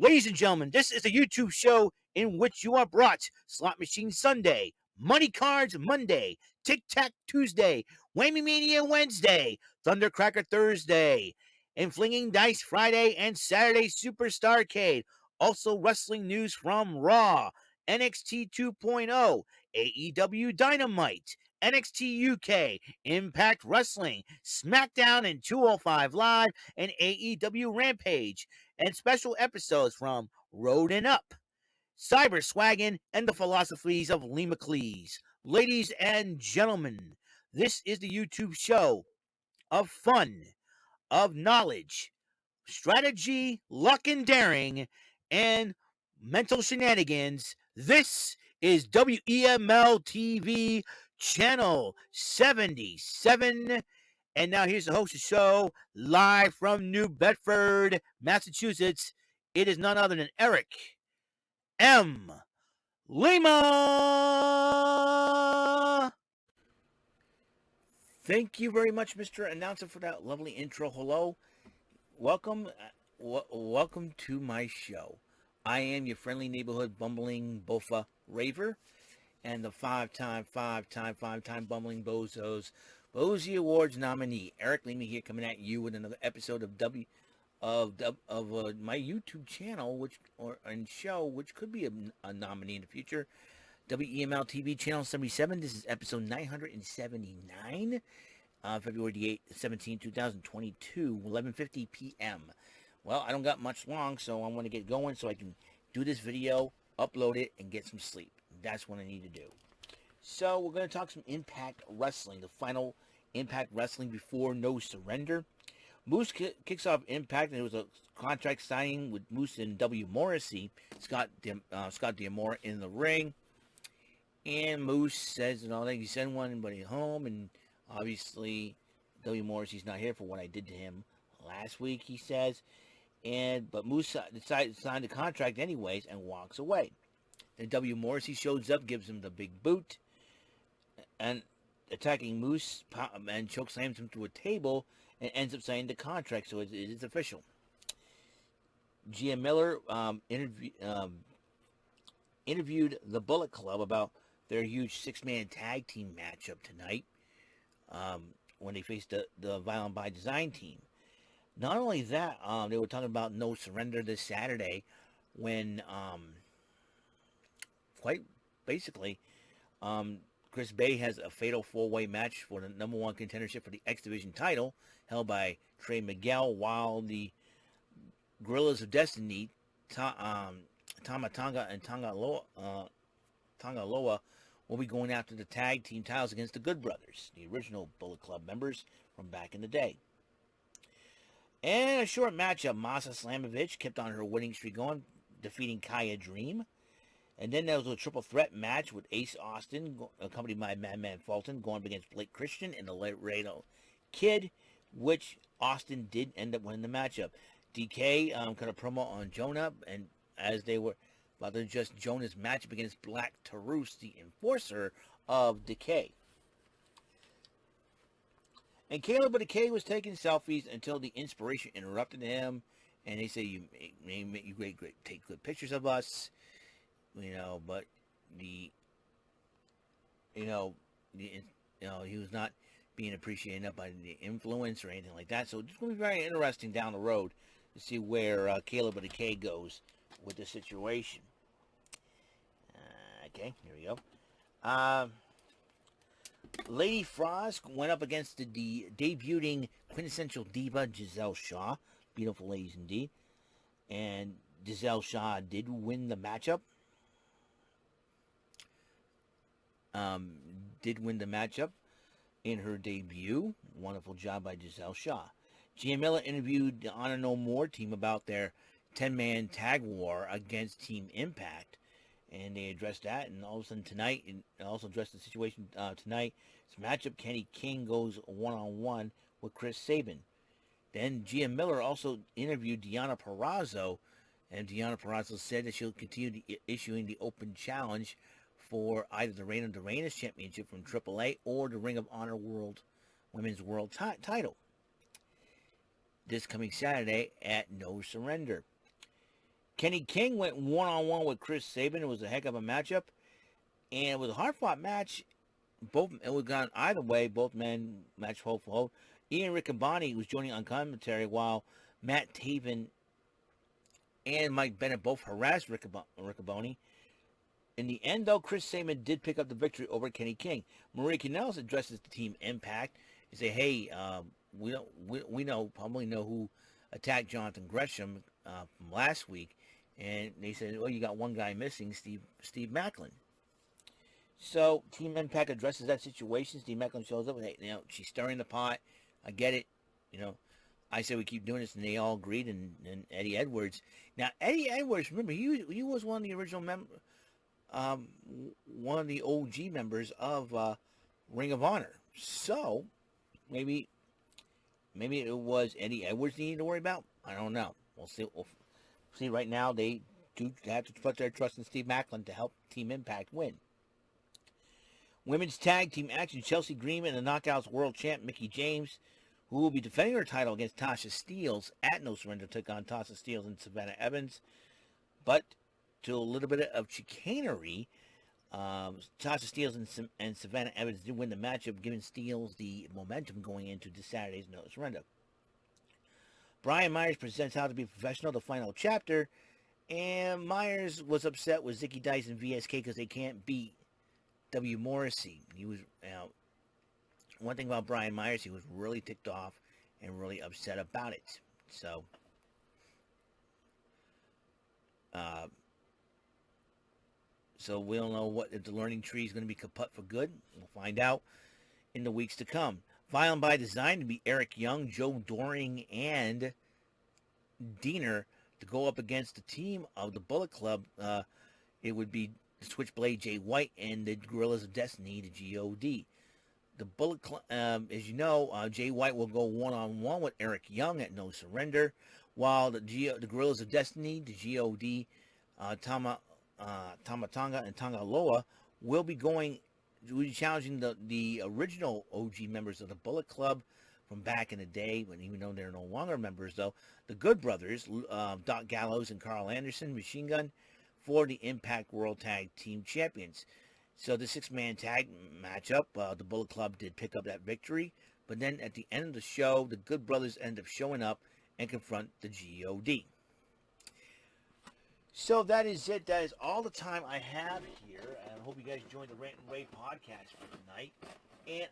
Ladies and gentlemen, this is a YouTube show in which you are brought Slot Machine Sunday, Money Cards Monday, Tic Tac Tuesday, Whammy Mania Wednesday, Thundercracker Thursday, and Flinging Dice Friday and Saturday Superstarcade. Also, wrestling news from Raw, NXT 2.0, AEW Dynamite, NXT UK, Impact Wrestling, SmackDown and 205 Live, and AEW Rampage, and special episodes from Road and Up, Cyber Swaggin', and the philosophies of Lee McLeese. Ladies and gentlemen, this is the YouTube show of fun, of knowledge, strategy, luck and daring, and mental shenanigans. This is WEML-TV Channel 77. And now here's the host of the show, live from New Bedford, Massachusetts. It is none other than Eric M. Lima. Thank you very much, Mr. Announcer, for that lovely intro. Hello. Welcome to my show. I am your friendly neighborhood bumbling bofa raver and the five-time bumbling bozos Bozy Awards nominee Eric Lima here, coming at you with another episode of my YouTube channel, which could be a nominee in the future. WEML TV channel 77. This is episode 979. February the 8th, 17, 2022, 11:50 p.m. Well, I don't got much long, so I want to get going so I can do this video, upload it, and get some sleep. That's what I need to do. So we're going to talk some Impact Wrestling, the final Impact Wrestling before No Surrender. Moose kicks off Impact, and it was a contract signing with Moose and W. Morrissey. Scott D'Amore in the ring. And Moose says, he sent anybody home, and obviously W. Morrissey's not here for what I did to him last week, he says. But Moose decides to sign the contract anyways and walks away. Then W. Morrissey shows up, gives him the big boot, and attacking Moose, and chokeslams him through a table, and ends up signing the contract, so it is official. Gia Miller interviewed the Bullet Club about their huge six-man tag team matchup tonight, when they faced the Violent by Design team. Not only that, they were talking about No Surrender this Saturday, when quite basically Chris Bay has a fatal four-way match for the number one contendership for the X Division title, held by Trey Miguel, while the Guerrillas of Destiny, Tama Tonga and Tonga Loa, will be going after the tag team titles against the Good Brothers, the original Bullet Club members from back in the day. And a short matchup, Masa Slamovich kept on her winning streak going, defeating Kaya Dream. And then there was a triple threat match with Ace Austin, accompanied by Madman Fulton, going up against Blake Christian and the Laredo Kid, which Austin did end up winning the matchup. DK cut a promo on Jonah, and as they were about to adjust Jonah's matchup against Black Taurus, the enforcer of Decay. And Caleb of Decay was taking selfies until the inspiration interrupted him, and they say, you great, take good pictures of us, but he was not being appreciated enough by the influence or anything like that. So it's going to be very interesting down the road to see where Caleb of Decay goes with the situation. Okay, here we go. Lady Frost went up against the debuting quintessential diva Giselle Shaw. Beautiful ladies indeed. And Giselle Shaw did win the matchup. In her debut. Wonderful job by Giselle Shaw. Gia Miller interviewed the Honor No More team about their 10-man tag war against Team Impact. And they addressed that, and all of a sudden tonight, and also addressed the situation tonight. This matchup, Kenny King goes one-on-one with Chris Sabin. Then Gia Miller also interviewed Deonna Purrazzo, and Deonna Purrazzo said that she'll continue issuing the open challenge for either the Reign of the Reigners Championship from AAA or the Ring of Honor Women's World title. This coming Saturday at No Surrender. Kenny King went one-on-one with Chris Sabin. It was a heck of a matchup, and it was a hard-fought match. It was gone either way. Both men match hold for hold. Ian Riccaboni was joining on commentary while Matt Taven and Mike Bennett both harassed Riccaboni. In the end, though, Chris Sabin did pick up the victory over Kenny King. Maria Kanellis addresses the Team Impact and say, "Hey, we probably know who attacked Jonathan Gresham from last week," and they said, "Well, you got one guy missing, Steve Macklin." So Team Impact addresses that situation. Steve Macklin shows up, and she's stirring the pot. I get it, I said we keep doing this, and they all agreed. And Eddie Edwards. Now Eddie Edwards, remember he was one of the original one of the OG members of Ring of Honor. So maybe it was Eddie Edwards they need to worry about. I don't know. We'll see. We'll see. Right now, they do have to put their trust in Steve Macklin to help Team Impact win. Women's Tag Team Action, Chelsea Green and the Knockouts World Champ Mickie James, who will be defending her title against Tasha Steelz at No Surrender, took on Tasha Steelz and Savannah Evans. But to a little bit of chicanery, Tasha Steelz and Savannah Evans did win the matchup, giving Steelz the momentum going into this Saturday's No Surrender. Brian Myers presents How to Be Professional, the final chapter, and Myers was upset with Zicky Dice and VSK because they can't beat W. Morrissey. He was, one thing about Brian Myers, he was really ticked off and really upset about it. So, we don't know if the learning tree is going to be kaput for good. We'll find out in the weeks to come. Violent by Design to be Eric Young, Joe Doring, and Diener to go up against the team of the Bullet Club. It would be Switchblade Jay White and the Gorillas of Destiny, the GOD. The Bullet Club, as you know, Jay White will go one-on-one with Eric Young at No Surrender, while the Gorillas of Destiny, the GOD, Tamatanga and Tangaloa will be challenging the original OG members of the Bullet Club from back in the day, but even though they're no longer members, though, the Good Brothers, Doc Gallows and Carl Anderson, Machine Gun, for the Impact World Tag Team Champions. So the six-man tag matchup, the Bullet Club did pick up that victory, but then at the end of the show, the Good Brothers end up showing up and confront the GOD. So that is it. That is all the time I have here. And I hope you guys enjoyed the Rant and Rave podcast for tonight. And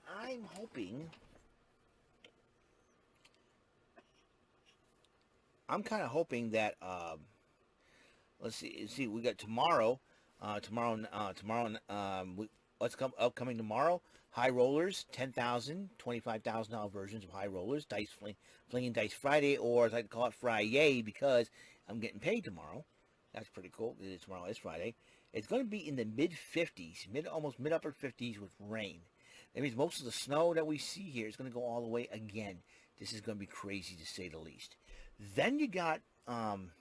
I'm kind of hoping that, let's see, we got tomorrow, what's upcoming tomorrow? High Rollers, $10,000, $25,000 versions of High Rollers, Flinging Dice Friday, or as I call it, Friday, because I'm getting paid tomorrow. That's pretty cool. Tomorrow is Friday. It's going to be in the mid-50s, almost mid-upper 50s with rain. That means most of the snow that we see here is going to go all the way again. This is going to be crazy, to say the least. Then you got, you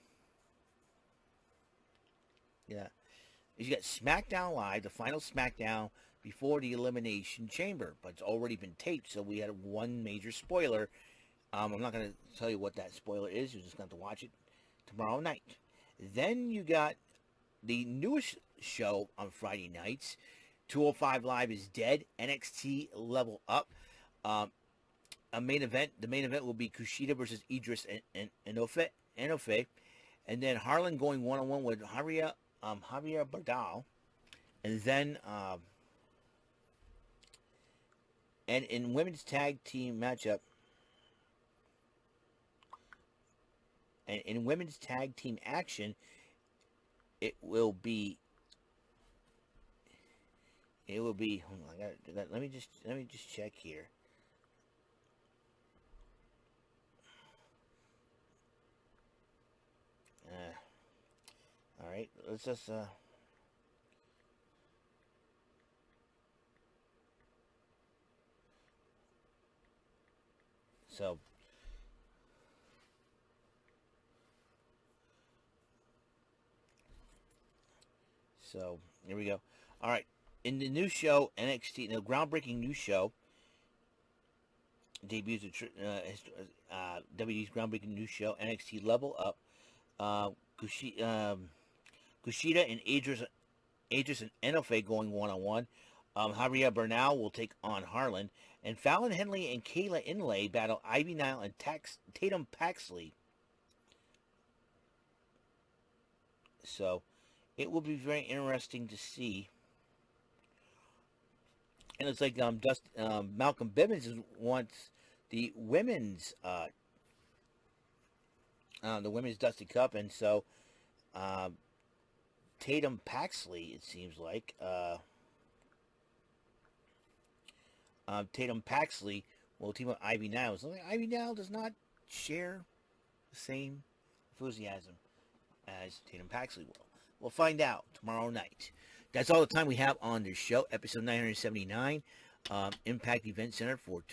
got SmackDown Live, the final SmackDown before the Elimination Chamber, but it's already been taped, so we had one major spoiler. I'm not going to tell you what that spoiler is. You're just going to have to watch it tomorrow night. Then you got the newest show on Friday nights. 205 Live is dead. NXT Level Up. The main event will be Kushida versus Idris and Enofe. And then Harlan going one-on-one with Javier Bardal. And then, and in women's tag team matchup, and in women's tag team action, it will be. Hold on, let me just check here. All right, let's just So here we go. All right, in the new show NXT, the groundbreaking new show debuts WWE's groundbreaking new show NXT Level Up. Kushida and Idris and Enofe going one-on-one. Javier Bernal will take on Harlan. And Fallon Henley and Kayla Inlay battle Ivy Nile and Tatum Paxley. So it will be very interesting to see. And it's like Malcolm Bivens wants the women's Dusty Cup, and so Tatum Paxley, it seems like Tatum Paxley will team up Ivy Nile. So Ivy Nile does not share the same enthusiasm as Tatum Paxley will. We'll find out tomorrow night. That's all the time we have on this show, episode 979, Impact Event Center for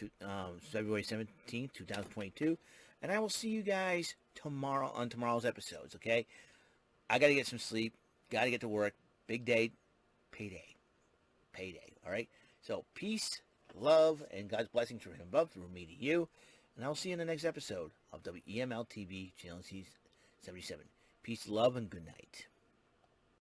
February 17th, 2022. And I will see you guys tomorrow on tomorrow's episodes, okay? I got to get some sleep. Got to get to work. Big day. Payday. All right? So peace, love, and God's blessings from him above through me to you. And I will see you in the next episode of WEML-TV, Channel C77. Peace, love, and good night.